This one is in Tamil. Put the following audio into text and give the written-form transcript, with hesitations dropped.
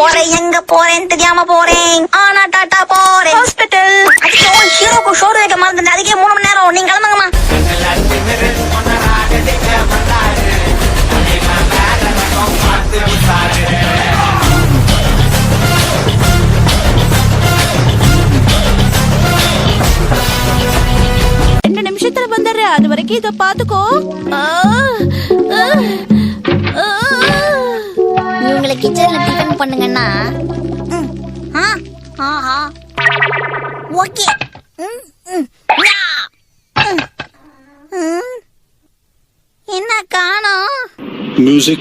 போறேன் எங்க போறேன்னு தெரியாம போறேன். ஆனா டாட்டா போறேன் ஹாஸ்பிட்டல். அதுக்கு ஹீரோக்கு ஷோர் வைக்க மறந்துட்டேன். அதுக்கே 3 மணி நேரம். நீங்க கிளம்புங்கம்மா. வந்துடுற அது வரைக்கும் இத பாத்துக்கோ. இவங்களை கிச்சன்ல டிஃபன் பண்ணுங்கன்னா ஓகே. என்ன காணோம்? Music.